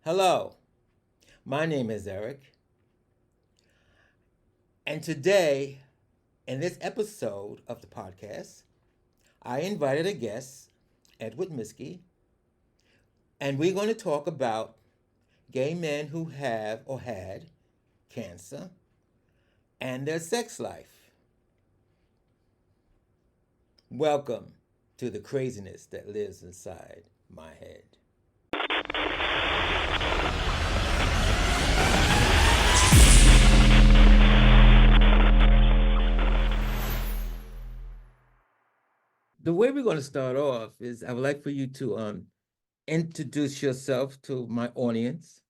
Hello, my name is Eric, and today, in this episode of the podcast, I invited a guest, Edward Miskie, and we're going to talk about gay men who have or had cancer and their sex life. Welcome to the craziness that lives inside my head. The way we're going to start off is I would like for you to introduce yourself to my audience.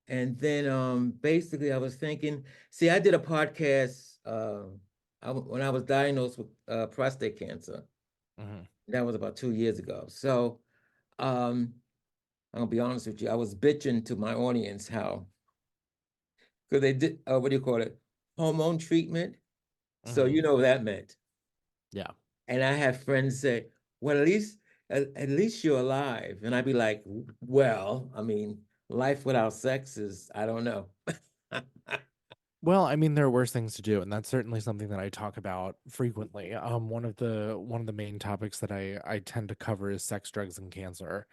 And then basically I was thinking, see, I did a podcast when I was diagnosed with prostate cancer. Mhm. That was about 2 years ago. So um, I'm gonna be honest with you, I was bitching to my audience how because they did what do you call it? Hormone treatment. So Mhm. you know what that meant. Yeah. And I have friends say, well, at least you're alive. And I'd be like, well, I mean, life without sex is, I don't know. Well, I mean, there are worse things to do, and that's certainly something that I talk about frequently. One of the main topics that I tend to cover is sex, drugs, and cancer.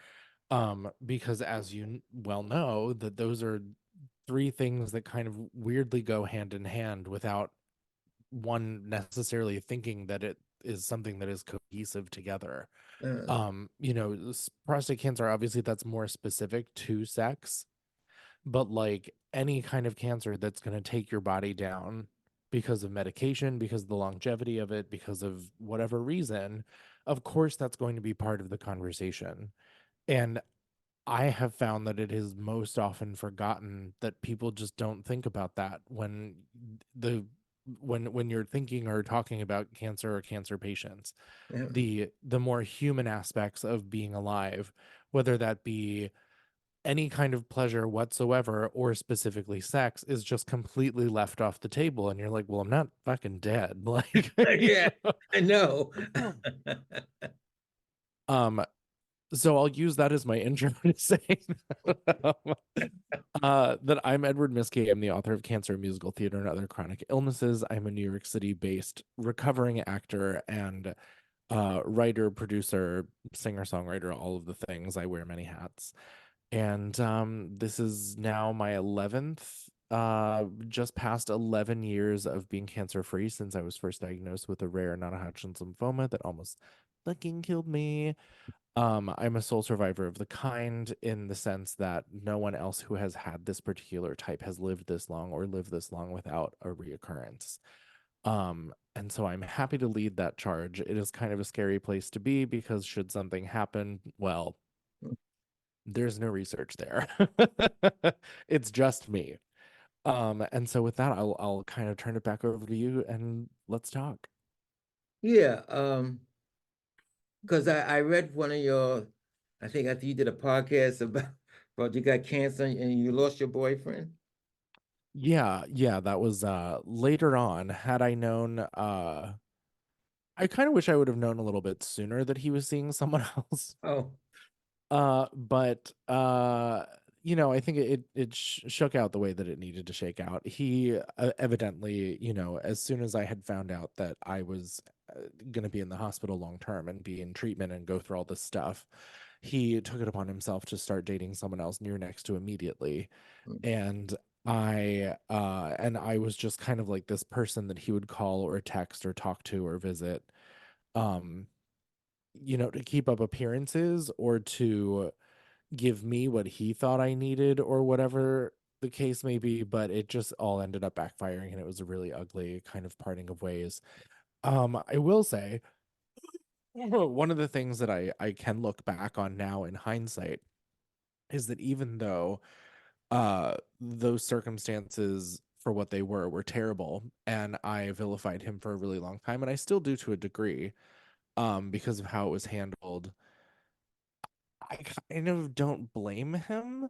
Because as you well know, that those are three things that kind of weirdly go hand in hand without one necessarily thinking that it is something that is cohesive together. Uh, Prostate cancer, obviously, that's more specific to sex. But like any kind of cancer that's going to take your body down because of medication, because of the longevity of it, because of whatever reason, of course that's going to be part of the conversation. And I have found that it is most often forgotten that people just don't think about that the when you're thinking or talking about cancer or cancer patients. yeah. The more human aspects of being alive, whether that be any kind of pleasure whatsoever or specifically sex, is just completely left off the table, and you're like, well, I'm not fucking dead. Like, Yeah, I know. um so I'll use that as my intro to say that I'm Edward Miskie. I'm the author of Cancer, Musical Theater, and Other Chronic Illnesses. I'm a New York City based recovering actor and writer, producer, singer, songwriter, all of the things. I wear many hats. And this is now my 11th, just past 11 years of being cancer free since I was first diagnosed with a rare non-Hodgkin's lymphoma that almost fucking killed me. I'm a sole survivor of the kind in the sense that no one else who has had this particular type has lived this long or lived this long without a reoccurrence. And so I'm happy to lead that charge. It is kind of a scary place to be because should something happen, well, there's no research there. It's just me. And so with that, I'll kind of turn it back over to you and let's talk. Yeah, because I read one of your, I think after you did a podcast about you got cancer and you lost your boyfriend. Yeah, that was later on. Had I known I kind of wish I would have known a little bit sooner that he was seeing someone else. Oh, But I think it shook out the way that it needed to shake out. He evidently, as soon as I had found out that I was going to be in the hospital long term and be in treatment and go through all this stuff, he took it upon himself to start dating someone else near next to immediately. mm, And I was just kind of like this person that he would call or text or talk to or visit, um, to keep up appearances or to give me what he thought I needed or whatever the case may be, but it just all ended up backfiring and it was a really ugly kind of parting of ways. I will say one of the things that I can look back on now in hindsight is that even though those circumstances for what they were terrible and I vilified him for a really long time and I still do to a degree because of how it was handled. I kind of don't blame him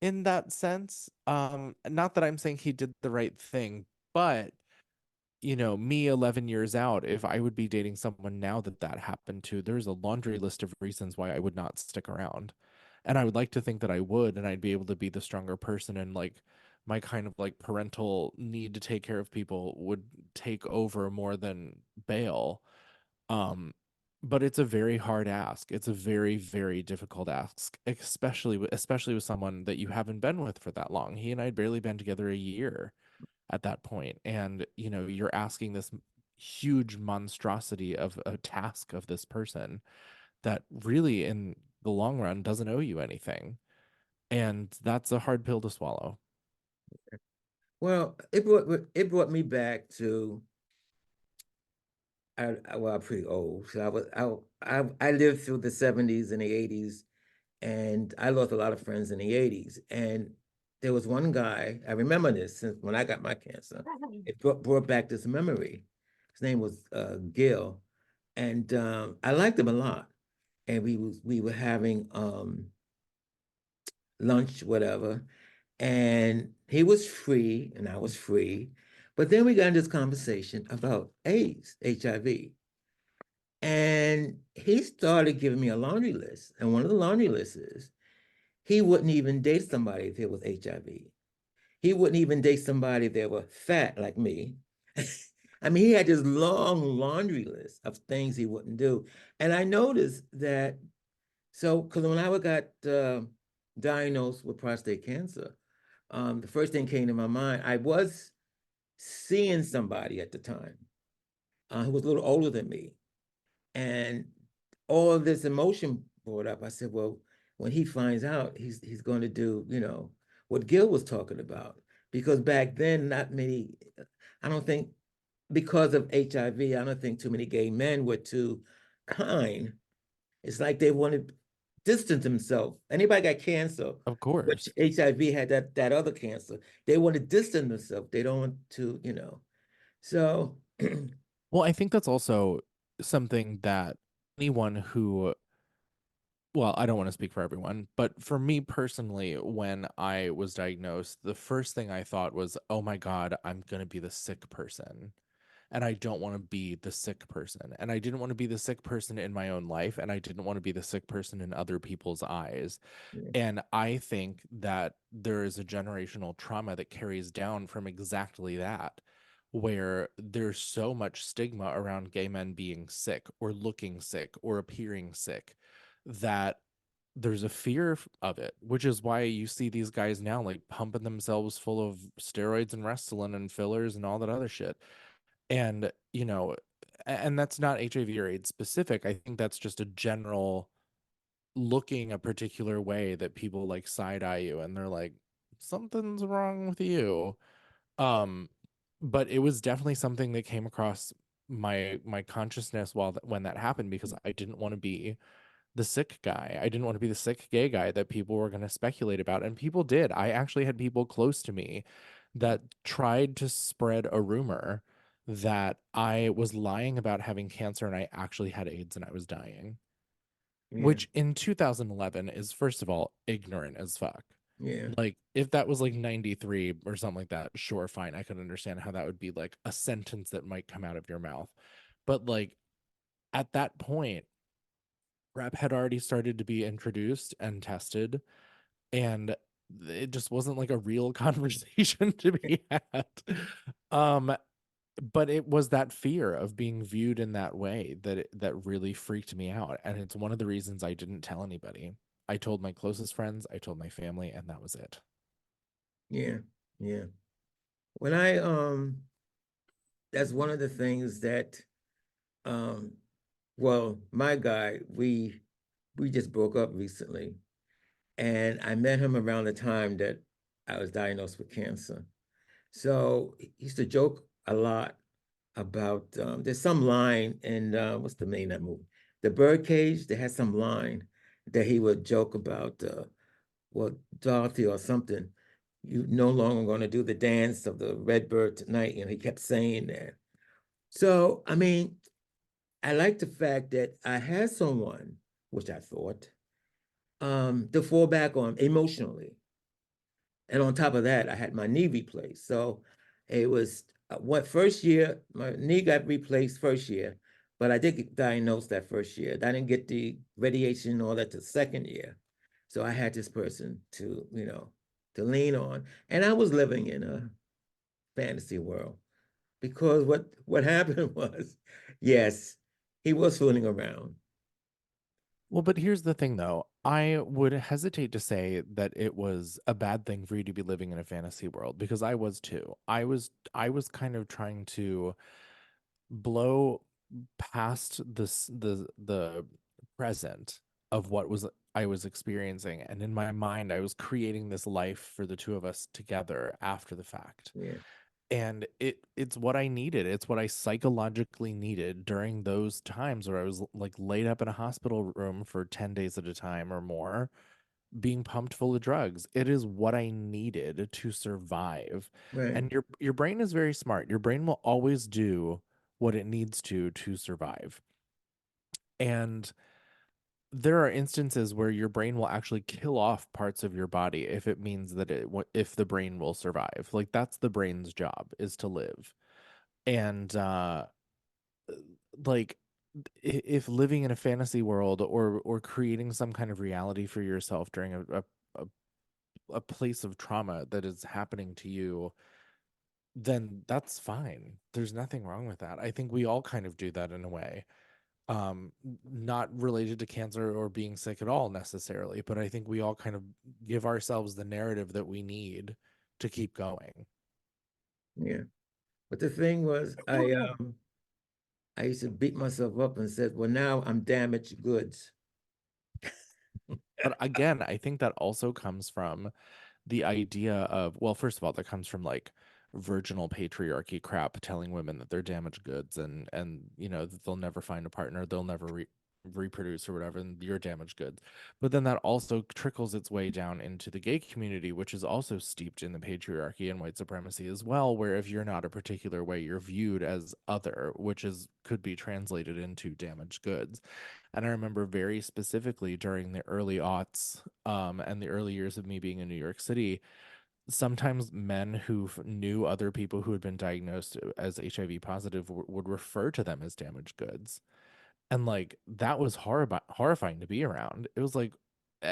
in that sense. Not that I'm saying he did the right thing, but me 11 years out, if I would be dating someone now that happened to, there's a laundry list of reasons why I would not stick around. And I would like to think that I would, and I'd be able to be the stronger person, and like my kind of like parental need to take care of people would take over more than bail. Um, but it's a very hard ask. It's a very, very difficult ask, especially with someone that you haven't been with for that long. He and I had barely been together a year at that point, and you're asking this huge monstrosity of a task of this person that really, in the long run, doesn't owe you anything, and that's a hard pill to swallow. Well, it brought me back to well, I'm pretty old. So I lived through the 70s and the 80s, and I lost a lot of friends in the 80s. And there was one guy, I remember this since when I got my cancer. It brought back this memory. His name was Gil, and I liked him a lot. And we were having lunch, whatever, and he was free and I was free. But then we got into this conversation about AIDS, HIV. And he started giving me a laundry list. And one of the laundry lists is he wouldn't even date somebody if it was HIV. He wouldn't even date somebody that were fat like me. I mean, he had this long laundry list of things he wouldn't do. And I noticed that, so, because when I got diagnosed with prostate cancer, the first thing came to my mind, I was seeing somebody at the time who was a little older than me. And all of this emotion brought up. I said, well, when he finds out, he's going to do, what Gil was talking about. Because back then, not many, I don't think, because of HIV, I don't think too many gay men were too kind. It's like they wanted to distance themselves. Anybody got cancer, Of which course. HIV had that other cancer, they want to distance themselves. They don't want to, So, Well, I think that's also something that anyone who, well, I don't want to speak for everyone, but for me personally, when I was diagnosed, the first thing I thought was, oh my God, I'm going to be the sick person. And I don't want to be the sick person. And I didn't want to be the sick person in my own life. And I didn't want to be the sick person in other people's eyes. yeah, And I think that there is a generational trauma that carries down from exactly that, where there's so much stigma around gay men being sick or looking sick or appearing sick that there's a fear of it, which is why you see these guys now like pumping themselves full of steroids and Restylane and fillers and all that other shit. And, and that's not HIV or AIDS specific. I think that's just a general looking a particular way that people like side eye you and they're like, something's wrong with you. Um, but it was definitely something that came across my consciousness when that happened, because I didn't want to be the sick guy. I didn't want to be the sick gay guy that people were going to speculate about. And people did. I actually had people close to me that tried to spread a rumor that I was lying about having cancer and I actually had AIDS and I was dying, yeah, which in 2011 is, first of all, ignorant as fuck. yeah, Like, if that was like 93 or something like that, sure, fine. I could understand how that would be like a sentence that might come out of your mouth. But like at that point, PrEP had already started to be introduced and tested, and it just wasn't like a real conversation to be had. Um, but it was that fear of being viewed in that way that really freaked me out, and it's one of the reasons I didn't tell anybody. I told my closest friends, I told my family, and that was it. yeah, yeah. When I that's one of the things that um well, my guy, we just broke up recently, and I met him around the time that I was diagnosed with cancer. So he used to joke a lot about there's some line in what's the name of that movie? The Birdcage. They had some line that he would joke about well, Dorothy or something. You no longer going to do the dance of the red bird tonight. He kept saying that. So, I mean, I like the fact that I had someone, which I thought, to fall back on emotionally. And on top of that, I had my knee replaced. So it was what first year, my knee got replaced first year, but I did get diagnosed that first year. I didn't get the radiation and all that the second year. So I had this person to, to lean on. And I was living in a fantasy world because what happened was, yes, he was fooling around. Well, but here's the thing though. I would hesitate to say that it was a bad thing for you to be living in a fantasy world because I was too. I was kind of trying to blow past the present of what was I was experiencing, and in my mind I was creating this life for the two of us together after the fact. Yeah, And it's what I needed. It's what I psychologically needed during those times where I was like laid up in a hospital room for 10 days at a time or more, being pumped full of drugs. It is what I needed to survive. right, And your brain is very smart. Your brain will always do what it needs to survive. And there are instances where your brain will actually kill off parts of your body if it means that if the brain will survive. Like that's the brain's job, is to live. And like if living in a fantasy world or creating some kind of reality for yourself during a, a place of trauma that is happening to you, then that's fine. There's nothing wrong with that. I think we all kind of do that in a way. Not related to cancer or being sick at all necessarily, but I think we all kind of give ourselves the narrative that we need to keep going. yeah. But the thing was, I used to beat myself up and said, well, now I'm damaged goods. But again, I think that also comes from the idea of, well, first of all, that comes from like virginal patriarchy crap telling women that they're damaged goods and that they'll never find a partner, they'll never reproduce or whatever, and you're damaged goods. But then that also trickles its way down into the gay community, which is also steeped in the patriarchy and white supremacy as well, where if you're not a particular way, you're viewed as other, which is could be translated into damaged goods. And I remember very specifically during the early aughts, and the early years of me being in New York City, sometimes men who knew other people who had been diagnosed as HIV positive would refer to them as damaged goods. And like that was horrifying to be around. It was like,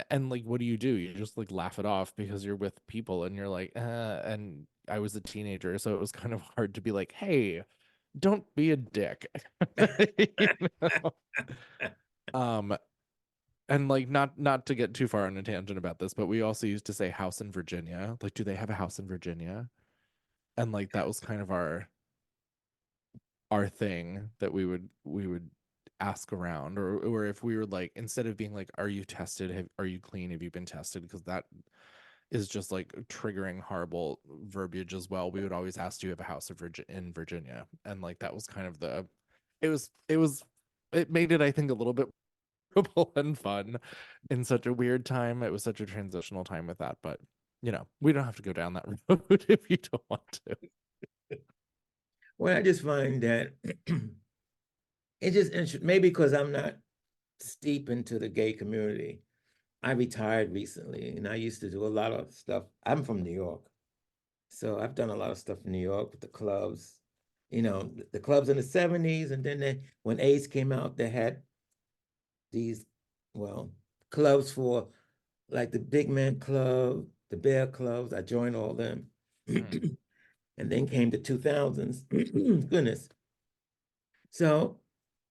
and like, what do? You just like laugh it off because you're with people and you're like, and I was a teenager, so it was kind of hard to be like, hey, don't be a dick. You know? Um, and like not to get too far on a tangent about this, but we also used to say house in Virginia. Like, do they have a house in Virginia? And like that was kind of our thing that we would ask around, or if we were like, instead of being like, are you tested? Are you clean? Have you been tested? Because that is just like triggering horrible verbiage as well. We would always ask, do you have a house in Virginia? And like that was kind of it was it made it, I think, a little bit and fun in such a weird time. It was such a transitional time with that, but we don't have to go down that road if you don't want to. Well, I just find that it just maybe because I'm not steep into the gay community. I retired recently and I used to do a lot of stuff. I'm from New York. So I've done a lot of stuff in New York with the clubs, the clubs in the 70s. And then when AIDS came out, they had these, well, clubs for like the Big Man Club, the Bear Clubs. I joined all them. Mm. And then came the 2000s. Goodness. So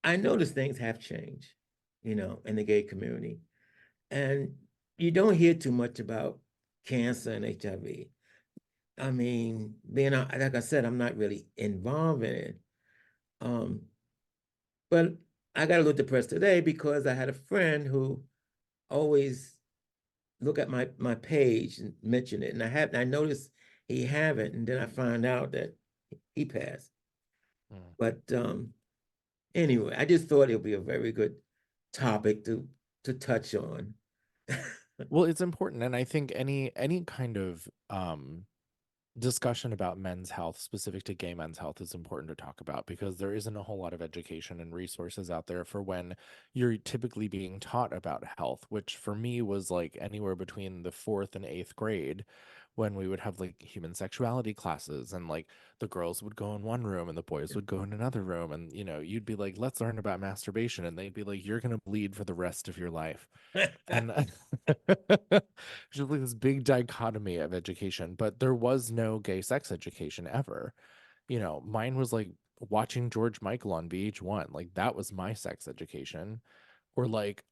I noticed things have changed, in the gay community. And you don't hear too much about cancer and HIV. I mean, like I said, I'm not really involved in it. Um, but I got a little depressed today because I had a friend who always look at my page and mention it, and I noticed he haven't, and then I found out that he passed. Mm. But anyway, I just thought it would be a very good topic to touch on. Well, it's important, and I think any kind of discussion about men's health, specific to gay men's health, is important to talk about because there isn't a whole lot of education and resources out there for when you're typically being taught about health, which for me was like anywhere between the fourth and eighth grade, when we would have like human sexuality classes, and like the girls would go in one room and the boys would go in another room, and you'd be like, let's learn about masturbation, and they'd be like, you're going to bleed for the rest of your life. And just like this big dichotomy of education, but there was no gay sex education ever. Mine was like watching George Michael on VH1. Like that was my sex education. Or like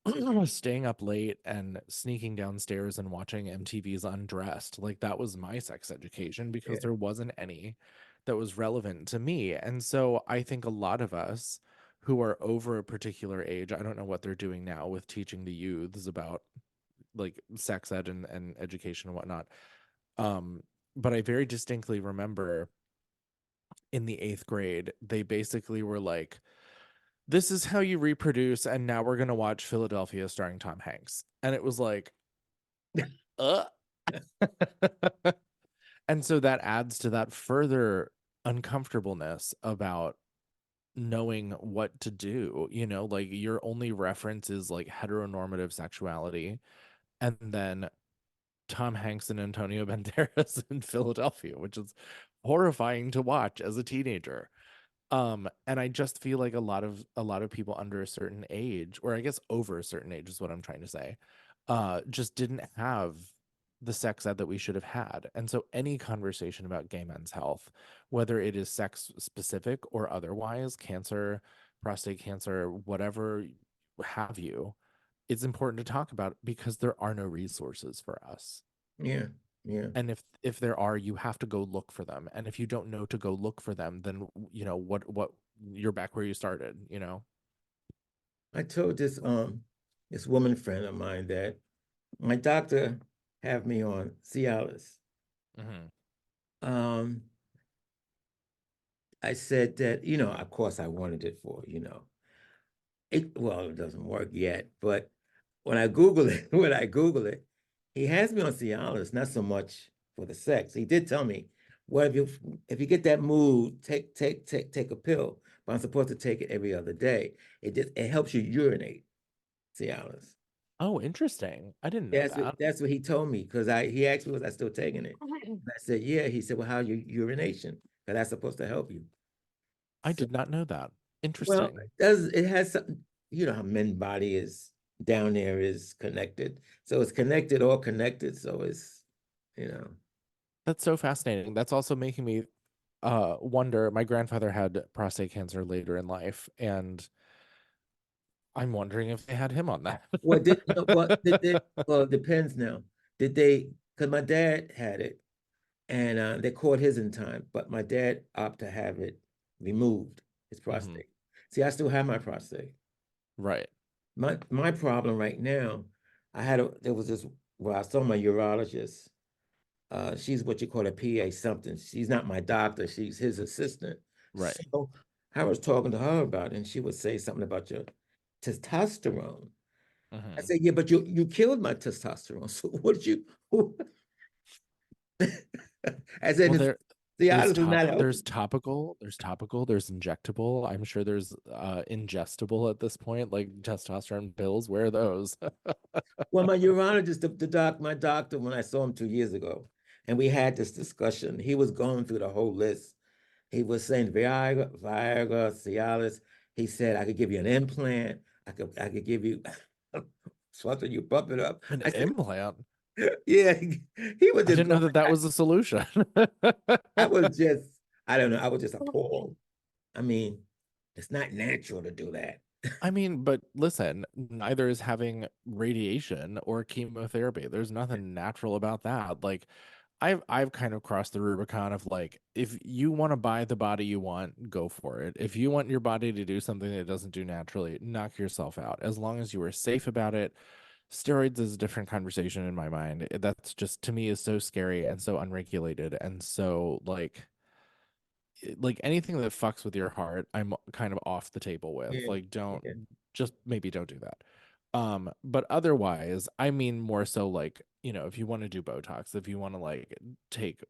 staying up late and sneaking downstairs and watching MTV's Undressed. Like that was my sex education because Yeah, there wasn't any that was relevant to me. And so I think a lot of us who are over a particular age, I don't know what they're doing now with teaching the youths about like sex ed and education and whatnot. Um, but I very distinctly remember in the eighth grade, they basically were like, this is how you reproduce, and now we're gonna watch Philadelphia starring Tom Hanks. And it was like, uh and so that adds to that further uncomfortableness about knowing what to do. Like your only reference is like heteronormative sexuality, and then Tom Hanks and Antonio Banderas in Philadelphia, which is horrifying to watch as a teenager. And I just feel like a lot of people under a certain age, or I guess over a certain age is what I'm trying to say, just didn't have the sex ed that we should have had. And so any conversation about gay men's health, whether it is sex specific or otherwise, cancer, prostate cancer, whatever have you, it's important to talk about because there are no resources for us. yeah, yeah. And if there are, you have to go look for them. And if you don't know to go look for them, then what you're back where you started. I told this woman friend of mine that my doctor have me on Cialis. Hmm. Um, I said that, of course I wanted it for, well, it doesn't work yet, but when I Google it, when I Google it, he has me on Cialis, not so much for the sex. He did tell me, well, if you get that mood, take a pill, but I'm supposed to take it every other day. It helps you urinate, Cialis. Oh, interesting. I didn't know That's what that. that's what he told me because he asked me was I still taking it. And I said, yeah. He said, well, how's your urination? Because that's supposed to help you. I So, did not know that. well, Interesting. it has something, how men's body is down there is connected. So it's connected, all connected. So it's, you know, That's so fascinating. That's also making me wonder. My grandfather had prostate cancer later in life, and I'm wondering if they had him on that. what did they, well, it depends now. Did they, because my dad had it and they caught his in time, but my dad opted to have it removed, his Hmm. prostate. See, I still have my prostate. Right. My problem right now, there was this, well, I saw my urologist. She's what you call a PA something. She's not my doctor, she's his assistant. Right. So I was talking to her about it, and she would say something about your testosterone. I Hmm. said, yeah, but you killed my testosterone. So what did you I Well, said the there's odds is top not there's helping. topical, there's injectable. I'm sure there's ingestible at this point, like testosterone pills. Where are those? Well, my urologist, my doctor, when I saw him 2 years ago, and we had this discussion, he was going through the whole list. He was saying Viagra, Cialis. He said I could give you an implant. I could give you something you bump it up. An I said, implant? yeah, he was I just didn't know going. that that was a solution. I was just, I don't know, I was just appalled. I mean, it's not natural to do that. I mean, but listen, neither is having radiation or chemotherapy. There's nothing natural about that. Like I've kind of crossed the Rubicon of like, if you want to buy the body you want, go for it. If you want your body to do something that it doesn't do naturally, knock yourself out. As long as you are safe about it. Steroids is a different conversation in my mind. That's just to me is so scary and so unregulated and so like anything that fucks with your heart, I'm kind of off the table with. Yeah, Like don't yeah. just maybe don't do that. But otherwise, I mean more so like, if you want to do Botox, if you want to like take,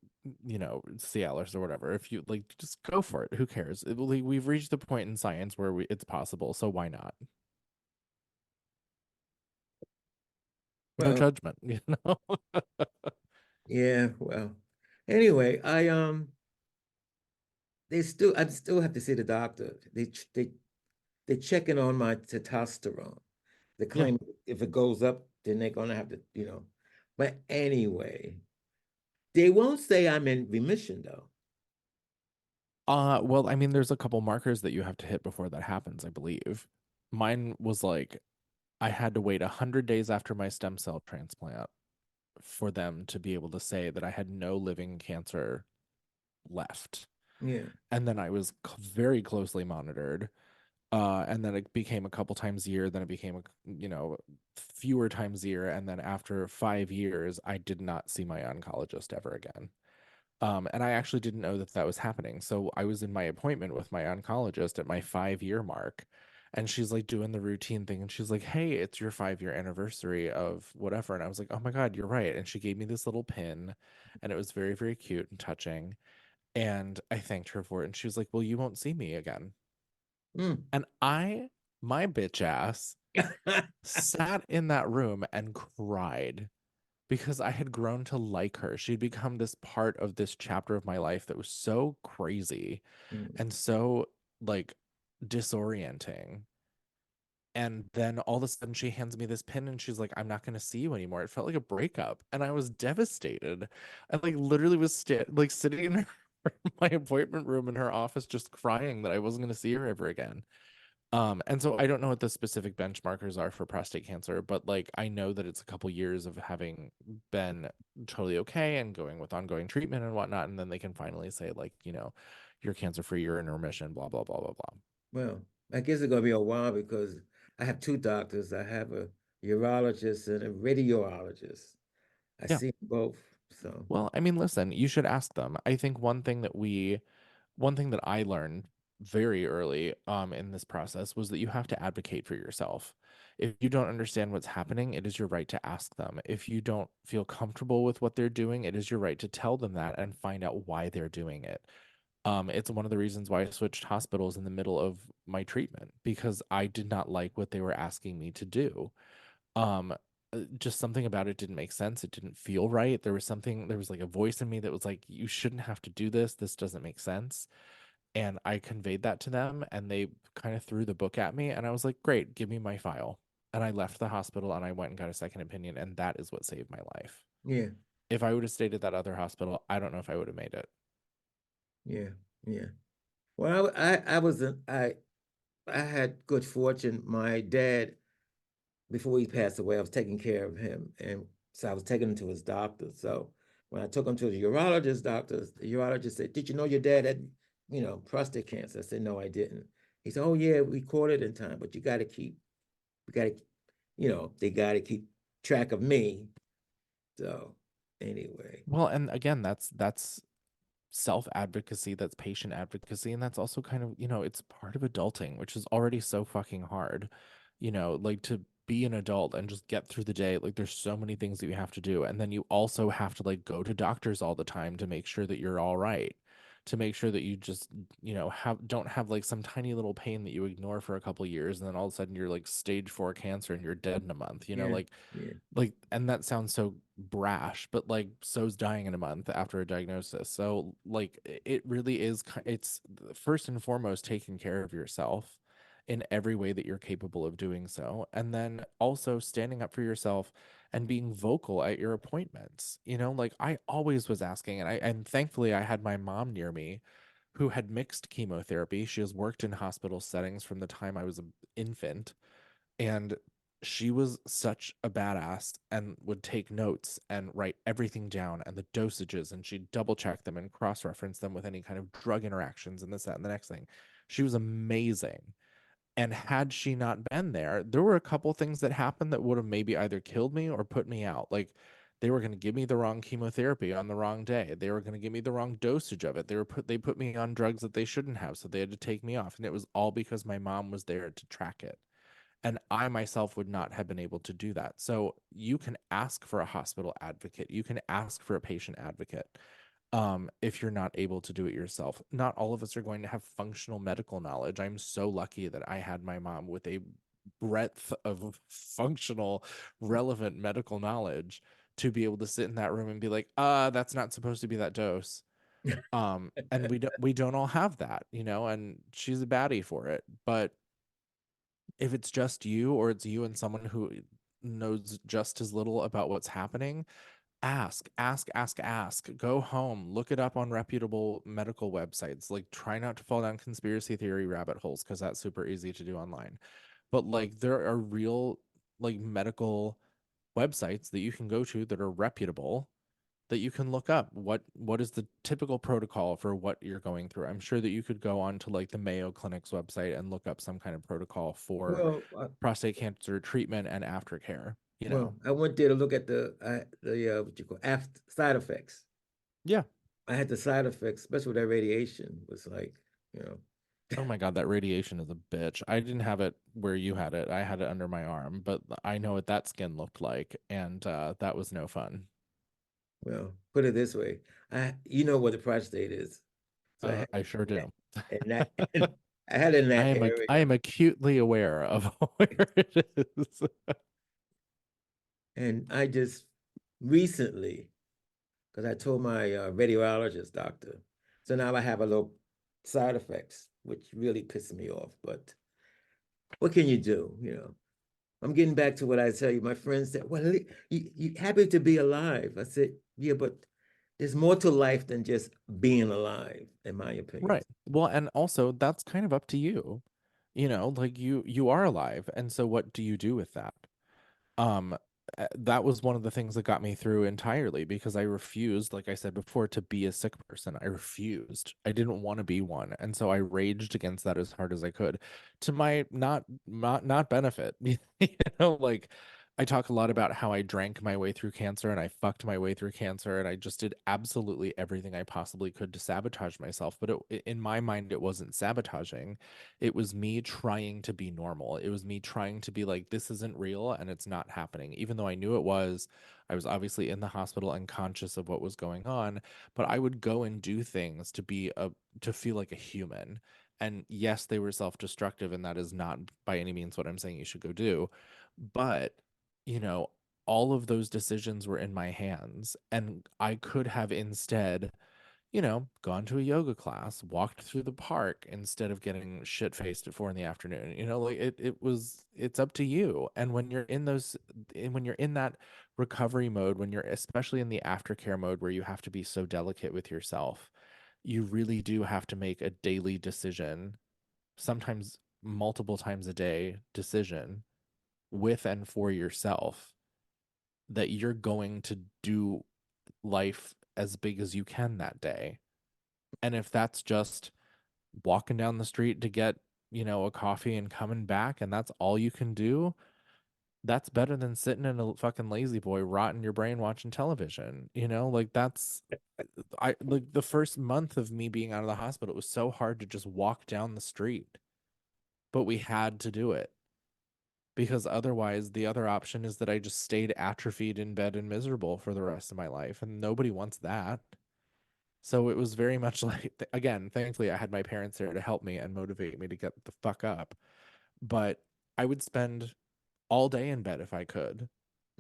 Cialis or whatever, if you like just go for it. Who cares? We've reached the point in science where it's possible, so why not? No Well, judgment, you know? Yeah, well, anyway, I still have to see the doctor. They're checking on my testosterone. They Yeah. claim if it goes up, then they're gonna have to, But anyway, they won't say I'm in remission though. Well, I mean, there's a couple markers that you have to hit before that happens, I believe. Mine was like I had to wait 100 days after my stem cell transplant for them to be able to say that I had no living cancer left. Yeah. And then I was very closely monitored. And then it became a couple times a year. Then it became, fewer times a year. And then after 5 years, I did not see my oncologist ever again. And I actually didn't know that that was happening. So I was in my appointment with my oncologist at my 5 year mark. And she's like doing the routine thing. And she's like, hey, it's your 5 year anniversary of whatever. And I was like, oh my God, you're right. And she gave me this little pin. And it was very, very cute and touching. And I thanked her for it. And she was like, well, you won't see me again. Mm. And my bitch ass, sat in that room and cried because I had grown to like her. She'd become this part of this chapter of my life that was so crazy Mm. and so like disorienting. And then all of a sudden she hands me this pin and she's like, I'm not going to see you anymore. It felt like a breakup. And I was devastated. I like literally was sitting in my appointment room in her office just crying that I wasn't going to see her ever again. And so I don't know what the specific benchmarkers are for prostate cancer, but like I know that it's a couple years of having been totally okay and going with ongoing treatment and whatnot, and then they can finally say like, you're cancer free, you're in remission, blah blah blah blah blah. Well, I guess it's gonna be a while because I have two doctors. I have a urologist and a radiologist. I Yeah. see them both. So, Well, I mean, listen, you should ask them. I think one thing that I learned very early in this process was that you have to advocate for yourself. If you don't understand what's happening, it is your right to ask them. If you don't feel comfortable with what they're doing, it is your right to tell them that and find out why they're doing it. It's one of the reasons why I switched hospitals in the middle of my treatment because I did not like what they were asking me to do. Um, just something about it didn't make sense. It didn't feel right. There was like a voice in me that was like, you shouldn't have to do this. This doesn't make sense. And I conveyed that to them and they kind of threw the book at me. And I was like, great, give me my file. And I left the hospital and I went and got a second opinion. And that is what saved my life. yeah, If I would have stayed at that other hospital, I don't know if I would have made it. yeah, yeah. Well, I was I had good fortune. My dad, before he passed away, I was taking care of him, and so I was taking him to his doctor. So when I took him to the urologist doctor, the urologist said, "Did you know your dad had, prostate cancer?" I said, "No, I didn't." He said, "Oh yeah, we caught it in time, but we got to, they got to keep track of me." So anyway, Well, and again, that's self advocacy, that's patient advocacy, and that's also kind of, it's part of adulting, which is already so fucking hard. Like to be an adult and just get through the day. Like there's so many things that you have to do. And then you also have to like go to doctors all the time to make sure that you're all right. To make sure that you just, don't have like some tiny little pain that you ignore for a couple years and then all of a sudden you're like stage 4 cancer and you're dead in a month. yeah, yeah, And that sounds so brash, but like so's dying in a month after a diagnosis. So like it really is it's first and foremost taking care of yourself in every way that you're capable of doing so, and then also standing up for yourself and being vocal at your appointments. Like I always was asking, and thankfully I had my mom near me who had mixed chemotherapy. She has worked in hospital settings from the time I was an infant, and she was such a badass and would take notes and write everything down and the dosages, and she'd double check them and cross reference them with any kind of drug interactions and this, that, and the next thing. She was amazing. And had she not been there, there were a couple things that happened that would have maybe either killed me or put me out. Like they were going to give me the wrong chemotherapy on the wrong day. They were going to give me the wrong dosage of it. They put me on drugs that they shouldn't have, so they had to take me off. And it was all because my mom was there to track it. And I myself would not have been able to do that. So you can ask for a hospital advocate. You can ask for a patient advocate if you're not able to do it yourself. Not all of us are going to have functional medical knowledge. I'm so lucky that I had my mom with a breadth of functional, relevant medical knowledge to be able to sit in that room and be like, that's not supposed to be that dose. And we don't all have that, and she's a baddie for it. But if it's just you, or it's you and someone who knows just as little about what's happening, ask, ask, ask, ask. Go home, look it up on reputable medical websites. Like, try not to fall down conspiracy theory rabbit holes, because that's super easy to do online. But like, there are real, like, medical websites that you can go to that are reputable, that you can look up what is the typical protocol for what you're going through. I'm sure that you could go on to like the Mayo Clinic's website and look up some kind of protocol for Well, prostate cancer treatment and aftercare, I went there to look at the what you call after side effects. Yeah. I had the side effects, especially with that radiation, was like, you know, Oh my God, that radiation is a bitch. I didn't have it where you had it. I had it under my arm, but I know what that skin looked like, and that was no fun. well, put it this way, you know what the prostate is, so I sure do. and that and I had it in that I area, am acutely aware of where it is. and I just recently, because I told my radiologist doctor, so now I have a little side effects, which really pissed me off. But what can you do? I'm getting back to what I tell you. My friends said, "Well, you happy to be alive?" I said, "Yeah, but there's more to life than just being alive, in my opinion." Right. Well, and also that's kind of up to you. Like, you are alive, and so what do you do with that? Um, that was one of the things that got me through entirely, because I refused, like I said before, to be a sick person. I refused. I didn't want to be one, and so I raged against that as hard as I could, to my not benefit. Like, I talk a lot about how I drank my way through cancer and I fucked my way through cancer, and I just did absolutely everything I possibly could to sabotage myself. But in my mind, it wasn't sabotaging. It was me trying to be normal. It was me trying to be like, this isn't real and it's not happening. Even though I knew it was, I was obviously in the hospital and conscious of what was going on, but I would go and do things to feel like a human. And yes, they were self-destructive, and that is not by any means what I'm saying you should go do. But, you know, all of those decisions were in my hands, and I could have instead, gone to a yoga class, walked through the park instead of getting shit faced at 4 in the afternoon. Like, it's up to you. And when you're in that recovery mode, when you're especially in the aftercare mode where you have to be so delicate with yourself, you really do have to make a daily decision, sometimes multiple times a day decision, with and for yourself, that you're going to do life as big as you can that day. And if that's just walking down the street to get, a coffee and coming back, and that's all you can do, that's better than sitting in a fucking lazy boy, rotting your brain watching television. Like, that's, I like, the first month of me being out of the hospital, it was so hard to just walk down the street, but we had to do it, because otherwise the other option is that I just stayed atrophied in bed and miserable for the rest of my life, and nobody wants that. So it was very much like, again, thankfully I had my parents there to help me and motivate me to get the fuck up. But I would spend all day in bed if I could.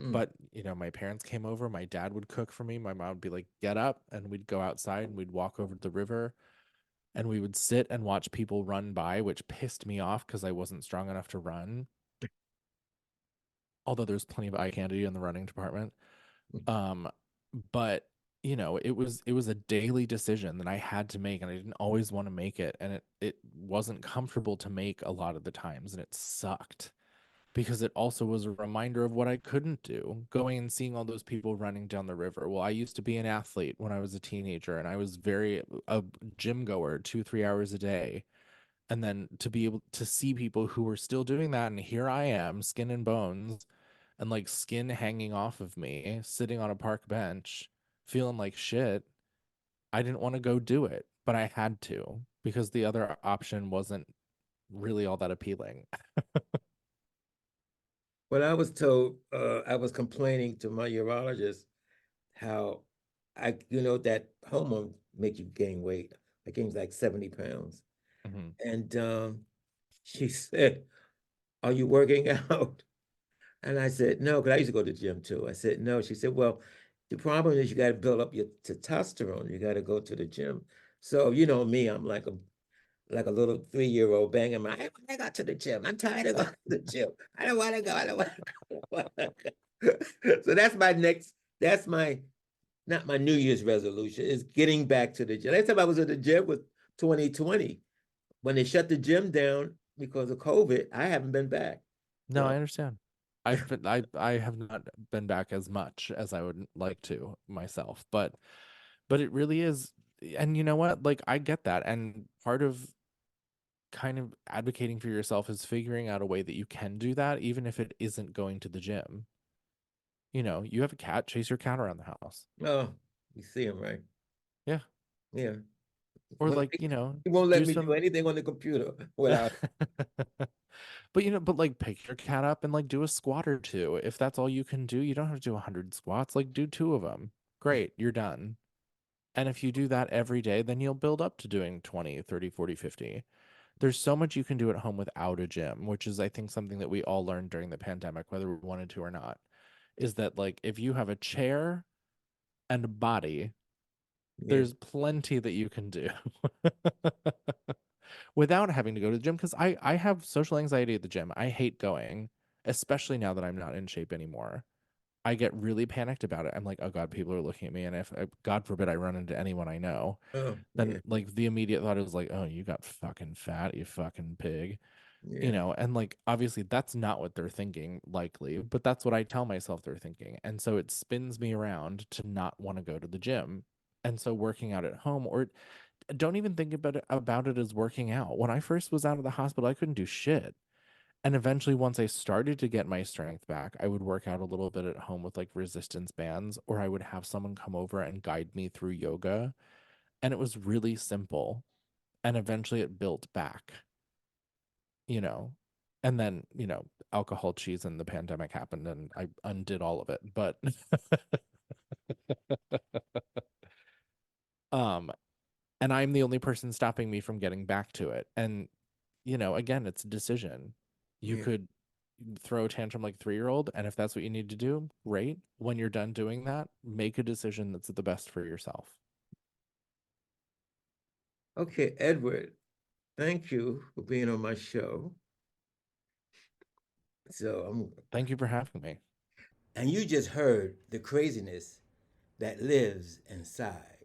Mm. But, my parents came over, my dad would cook for me, my mom would be like, get up, and we'd go outside and we'd walk over to the river, and we would sit and watch people run by, which pissed me off because I wasn't strong enough to run. Although there's plenty of eye candy in the running department. Um, but it was a daily decision that I had to make, and I didn't always want to make it, and it wasn't comfortable to make a lot of the times, and it sucked, because it also was a reminder of what I couldn't do, going and seeing all those people running down the river. Well, I used to be an athlete when I was a teenager, and I was very a gym goer, 2-3 hours a day. And then to be able to see people who were still doing that, and here I am, skin and bones, and like skin hanging off of me, sitting on a park bench, feeling like shit. I didn't want to go do it, but I had to, because the other option wasn't really all that appealing. Well, I was told, I was complaining to my urologist how that hormone make you gain weight. I gained like 70 pounds. Mhm. And she said, "Are you working out?" And I said, no, because I used to go to the gym too. I said, no. She said, well, the problem is you got to build up your testosterone. You got to go to the gym. So, you know me, I'm like a little 3-year-old banging my, I want to go to the gym. I'm tired of going to the gym. I don't want to go. I don't want to go. So that's my, not my New Year's resolution, is getting back to the gym. Last time I was at the gym was 2020. When they shut the gym down because of COVID, I haven't been back. No, I So, understand. I have not been back as much as I would like to myself, but it really is. And you know what? Like, I get that. And part of kind of advocating for yourself is figuring out a way that you can do that, even if it isn't going to the gym. You know, you have a cat, chase your cat around the house. oh, you see him, right? Yeah. Yeah. Or Well, like, you know, he won't let do me do some anything on the computer without. but you know, but like pick your cat up and like do a squat or two. If that's all you can do, you don't have to do 100 squats. Like do two of them. Great, you're done. And if you do that every day, then you'll build up to doing 20, 30, 40, 50. There's so much you can do at home without a gym, which is, I think, something that we all learned during the pandemic, whether we wanted to or not, is that like if you have a chair and a body, Yeah. there's plenty that you can do without having to go to the gym. Because I have social anxiety at the gym. I hate going, especially now that I'm not in shape anymore. I get really panicked about it. I'm like, oh God, people are looking at me. And if, God forbid, I run into anyone I know, Oh, then yeah. like the immediate thought is like, oh, you got fucking fat, you fucking pig, you Yeah. know? And like, obviously, that's not what they're thinking, likely, but that's what I tell myself they're thinking. And so it spins me around to not want to go to the gym. And so working out at home, or don't even think about it as working out. When I first was out of the hospital, I couldn't do shit. And eventually, once I started to get my strength back, I would work out a little bit at home with like resistance bands, or I would have someone come over and guide me through yoga. And it was really simple. And eventually it built back, you know. And then, you know, alcohol, cheese, and the pandemic happened and I undid all of it. But um and I'm the only person stopping me from getting back to it. And, you know, again, it's a decision. You Yeah. could throw a tantrum like 3-year-old, and if that's what you need to do, great. When you're done doing that, make a decision that's the best for yourself. Okay, Edward, thank you for being on my show. So Thank you for having me. and you just heard the craziness that lives inside.